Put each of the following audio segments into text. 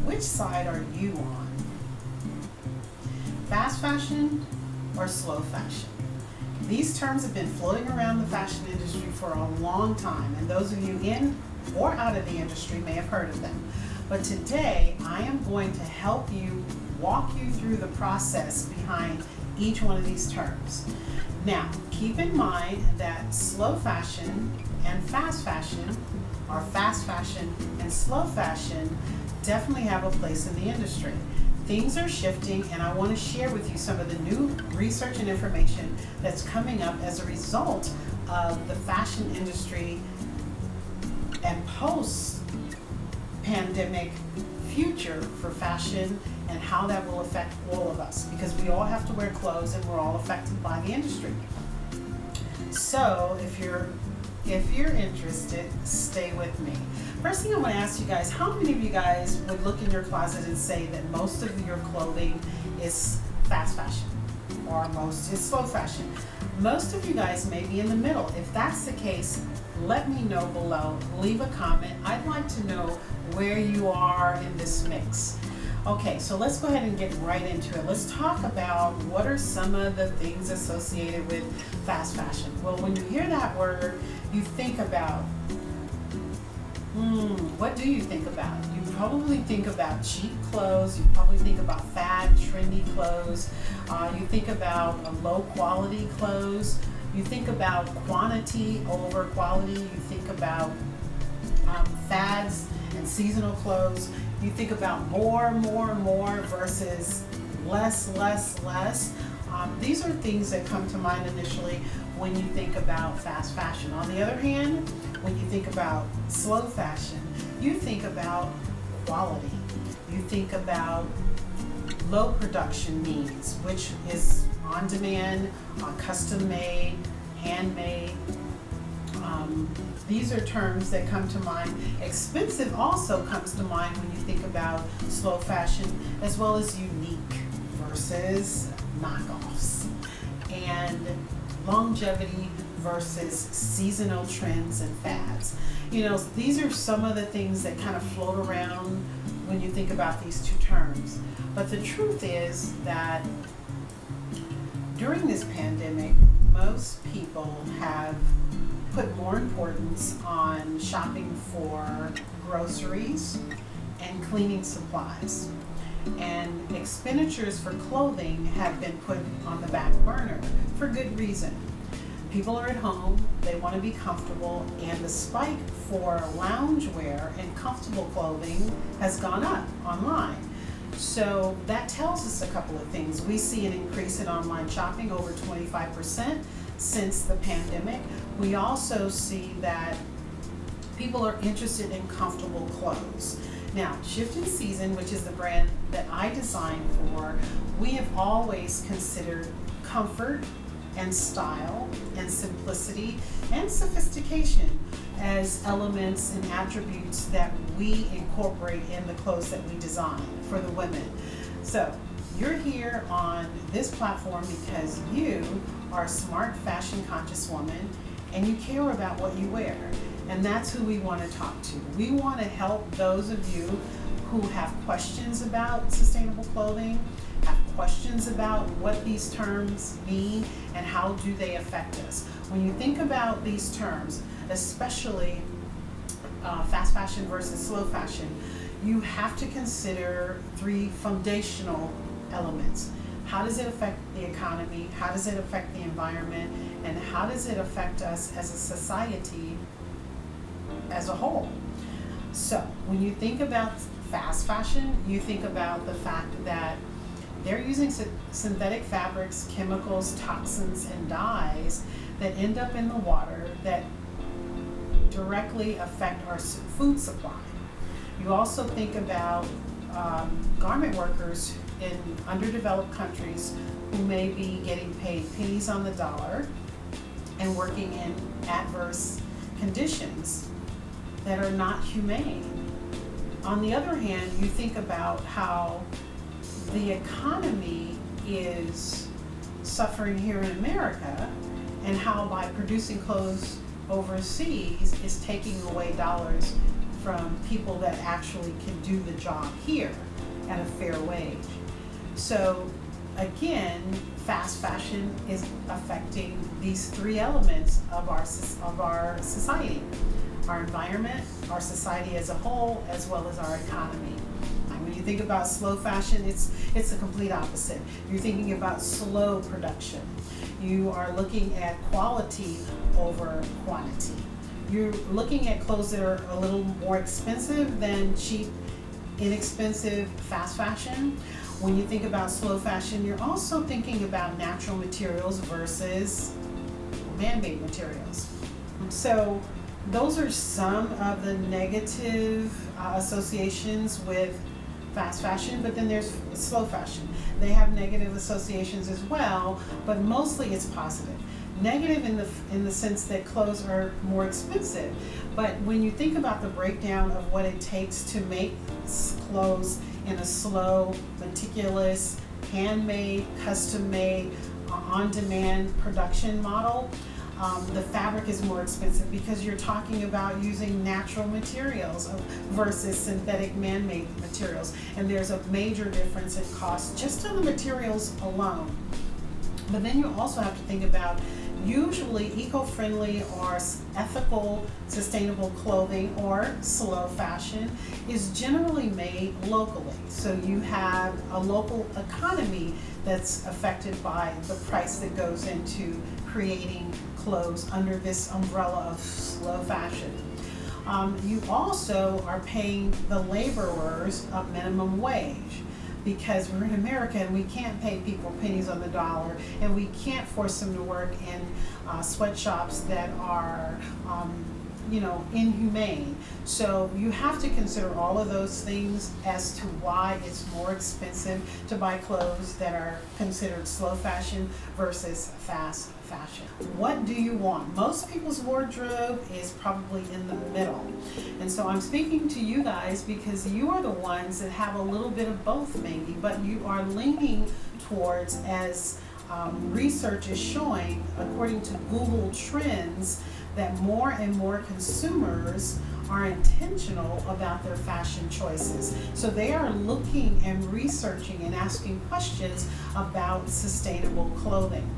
which side are you on? Fast fashion or slow fashion? These terms have been floating around the fashion industry for a long time, and those of you in or out of the industry may have heard of them. But today, I am going to help you walk you through the process behind each one of these terms. Now, keep in mind that slow fashion and fast fashion, or fast fashion and slow fashion, definitely have a place in the industry. Things are shifting, and I want to share with you some of the new research and information that's coming up as a result of the fashion industry and post-pandemic future for fashion and how that will affect all of us, because we all have to wear clothes and we're all affected by the industry. So if you're interested, stay with me. First thing I want to ask you guys, how many of you guys would look in your closet and say that most of your clothing is fast fashion or most is slow fashion? Most of you guys may be in the middle. If that's the case, let me know below. Leave a comment. I'd like to know where you are in this mix. Okay, so let's go ahead and get right into it. Let's talk about what are some of the things associated with fast fashion. Well, when you hear that word, you think about, what do you think about? You probably think about cheap clothes. You probably think about fad, trendy clothes. You think about low quality clothes. You think about quantity over quality. You think about fads and seasonal clothes. You think about more versus less. These are things that come to mind initially when you think about fast fashion. On the other hand, when you think about slow fashion, you think about quality. You think about low production needs, which is on demand, custom made, handmade. These are terms that come to mind. Expensive also comes to mind when you think about slow fashion, as well as unique versus knockoffs, and longevity versus seasonal trends and fads. You know, these are some of the things that kind of float around when you think about these two terms. But the truth is that during this pandemic, most people have put more importance on shopping for groceries and cleaning supplies. And expenditures for clothing have been put on the back burner for good reason. People are at home, they want to be comfortable, and the spike for loungewear and comfortable clothing has gone up online. So that tells us a couple of things. We see an increase in online shopping, over 25% since the pandemic. We also see that people are interested in comfortable clothes. Now, Shift in Season, which is the brand that I designed for, we have always considered comfort and style and simplicity and sophistication as elements and attributes that we incorporate in the clothes that we design for the women. So you're here on this platform because you are a smart, fashion conscious woman and you care about what you wear. And that's who we want to talk to. We want to help those of you who have questions about sustainable clothing, have questions about what these terms mean and how do they affect us. When you think about these terms, especially fast fashion versus slow fashion, you have to consider three foundational elements. How does it affect the economy? How does it affect the environment? And how does it affect us as a society as a whole? So when you think about fast fashion, you think about the fact that they're using synthetic fabrics, chemicals, toxins, and dyes that end up in the water that directly affect our food supply. You also think about garment workers in underdeveloped countries who may be getting paid pennies on the dollar and working in adverse conditions that are not humane. On the other hand, you think about how the economy is suffering here in America and how by producing clothes overseas is taking away dollars from people that actually can do the job here at a fair wage. So again, fast fashion is affecting these three elements of our society: our environment, our society as a whole, as well as our economy. And when you think about slow fashion, it's the complete opposite. You're thinking about slow production. You are looking at quality over quantity. You're looking at clothes that are a little more expensive than cheap, inexpensive fast fashion. When you think about slow fashion, you're also thinking about natural materials versus man-made materials. So those are some of the negative associations with fast fashion, but then there's slow fashion. They have negative associations as well, but mostly it's positive. Negative in the sense that clothes are more expensive, but when you think about the breakdown of what it takes to make clothes in a slow, meticulous, handmade, custom-made, on-demand production model, the fabric is more expensive because you're talking about using natural materials versus synthetic man-made materials, and there's a major difference in cost just on the materials alone. But then you also have to think about usually eco-friendly or ethical, sustainable clothing or slow fashion is generally made locally. So you have a local economy that's affected by the price that goes into creating clothes under this umbrella of slow fashion. You also are paying the laborers a minimum wage, because we're in America and we can't pay people pennies on the dollar, and we can't force them to work in sweatshops that are inhumane. So you have to consider all of those things as to why it's more expensive to buy clothes that are considered slow fashion versus fast fashion. What do you want? Most people's wardrobe is probably in the middle. And so I'm speaking to you guys because you are the ones that have a little bit of both maybe, but you are leaning towards, as research is showing, according to Google Trends, that more and more consumers are intentional about their fashion choices. So they are looking and researching and asking questions about sustainable clothing.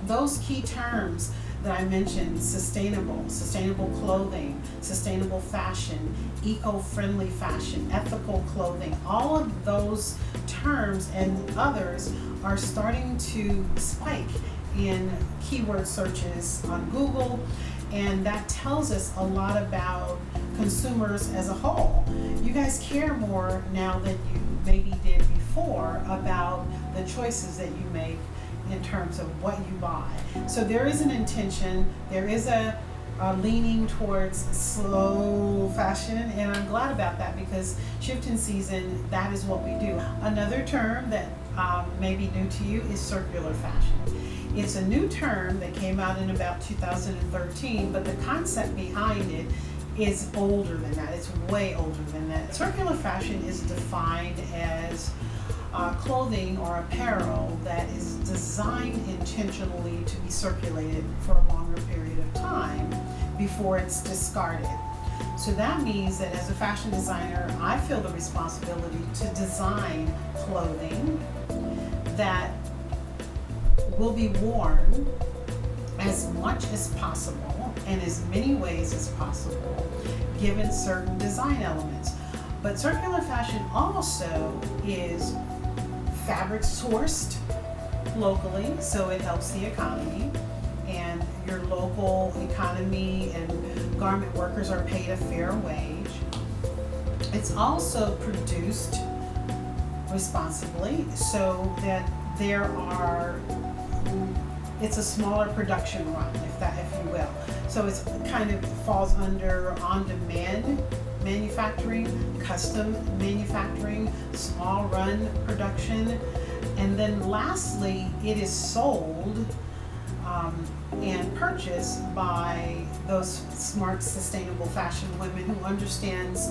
Those key terms that I mentioned: sustainable clothing, sustainable fashion, eco-friendly fashion, ethical clothing, all of those terms and others are starting to spike in keyword searches on Google, and that tells us a lot about consumers as a whole. You guys care more now than you maybe did before about the choices that you make in terms of what you buy. So there is an intention, there is a leaning towards slow fashion, and I'm glad about that, because shift in season, that is what we do. Another term that may be new to you is circular fashion. It's a new term that came out in about 2013, but the concept behind it is older than that. It's way older than that. Circular fashion is defined as clothing or apparel that is designed intentionally to be circulated for a longer period of time before it's discarded. So that means that as a fashion designer, I feel the responsibility to design clothing that will be worn as much as possible and as many ways as possible, given certain design elements. But circular fashion also is fabric sourced locally, so it helps the economy, and your local economy and garment workers are paid a fair wage. It's also produced responsibly, so that it's a smaller production run, if you will. So it's kind of falls under on-demand manufacturing, custom manufacturing, small run production, and then lastly, it is sold and purchased by those smart, sustainable fashion women who understands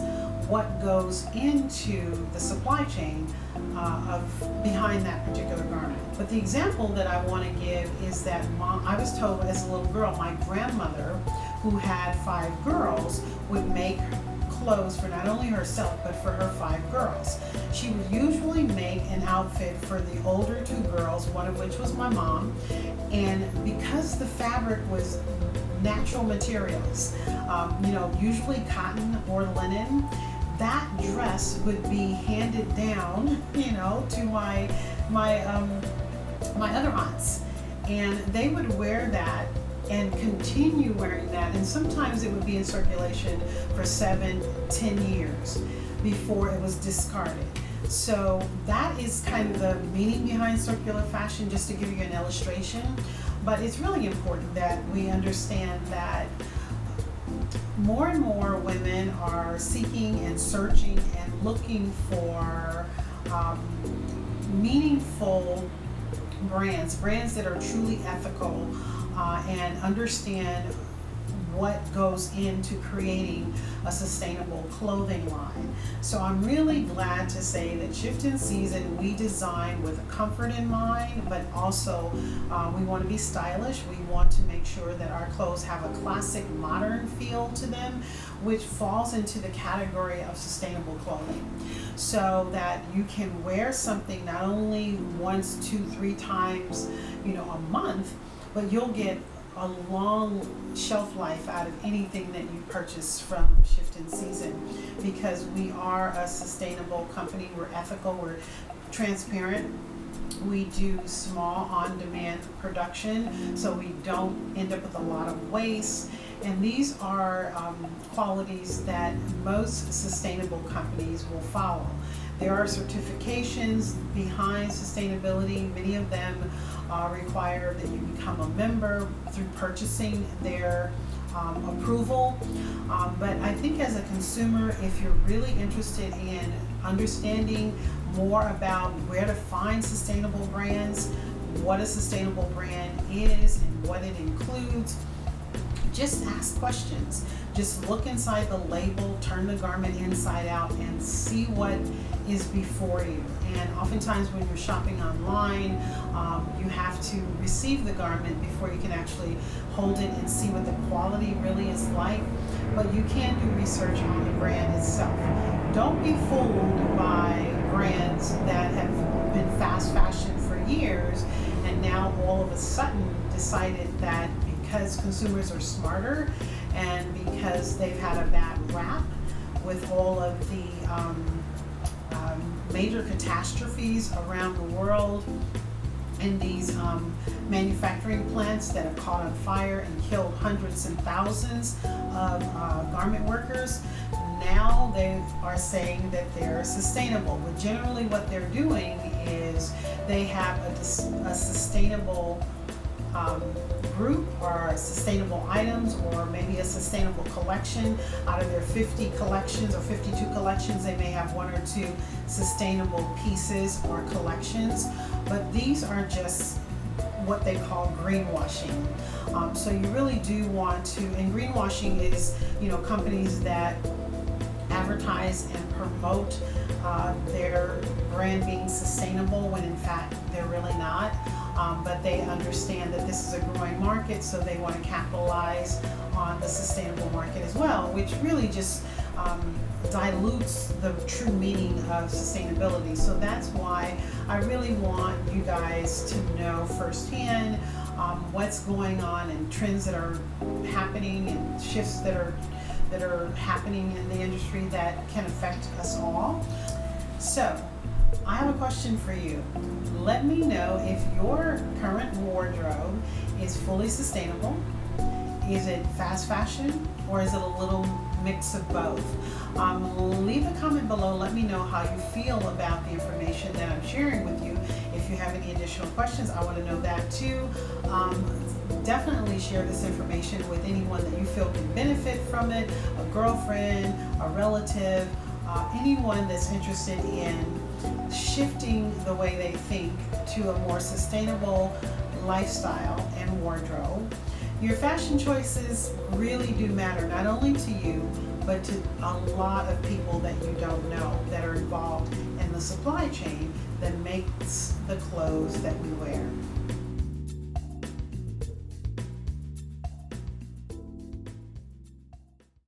what goes into the supply chain of behind that particular garment. But the example that I want to give is that I was told as a little girl, my grandmother, who had 5 girls, would make clothes for not only herself but for her 5 girls. She would usually make an outfit for the older 2 girls, one of which was my mom. And because the fabric was natural materials, usually cotton or linen, that dress would be handed down, to my other aunts, and they would wear that and continue wearing that, and sometimes it would be in circulation for 7-10 years before it was discarded. So that is kind of the meaning behind circular fashion, just to give you an illustration. But it's really important that we understand that more and more women are seeking and searching and looking for meaningful brands that are truly ethical and understand what goes into creating a sustainable clothing line. So I'm really glad to say that Shift in Season, we design with comfort in mind, but also we want to be stylish. We want to make sure that our clothes have a classic modern feel to them, which falls into the category of sustainable clothing. So that you can wear something not only once, 2-3 times, a month, but you'll get a long shelf life out of anything that you purchase from Shift in Season, because we are a sustainable company. We're ethical, we're transparent. We do small on-demand production, so we don't end up with a lot of waste. And these are qualities that most sustainable companies will follow. There are certifications behind sustainability. Many of them require that you become a member through purchasing their approval. But I think as a consumer, if you're really interested in understanding more about where to find sustainable brands, what a sustainable brand is and what it includes, just ask questions. Just look inside the label, turn the garment inside out, and see what is before you. And oftentimes when you're shopping online, you have to receive the garment before you can actually hold it and see what the quality really is like. But you can do research on the brand itself. Don't be fooled by brands that have been fast fashion for years and now all of a sudden decided that because consumers are smarter and because they've had a bad rap with all of the major catastrophes around the world and these manufacturing plants that have caught on fire and killed hundreds and thousands of garment workers, now they are saying that they're sustainable. But generally what they're doing is they have a sustainable group or sustainable items, or maybe a sustainable collection. Out of their 50 collections or 52 collections, they may have 1 or 2 sustainable pieces or collections. But these are just what they call greenwashing. So you really do want to, and greenwashing is, companies that advertise and promote their brand being sustainable when in fact they're really not. But they understand that this is a growing market, so they want to capitalize on the sustainable market as well, which really just dilutes the true meaning of sustainability. So that's why I really want you guys to know firsthand what's going on and trends that are happening and shifts that are happening in the industry that can affect us all. So I have a question for you. Let me know if your current wardrobe is fully sustainable. Is it fast fashion, or is it a little mix of both? Leave a comment below. Let me know how you feel about the information that I'm sharing with you. If you have any additional questions, I want to know that too. Definitely share this information with anyone that you feel can benefit from it, a girlfriend, a relative, anyone that's interested in shifting the way they think to a more sustainable lifestyle and wardrobe. Your fashion choices really do matter, not only to you, but to a lot of people that you don't know that are involved in the supply chain that makes the clothes that we wear.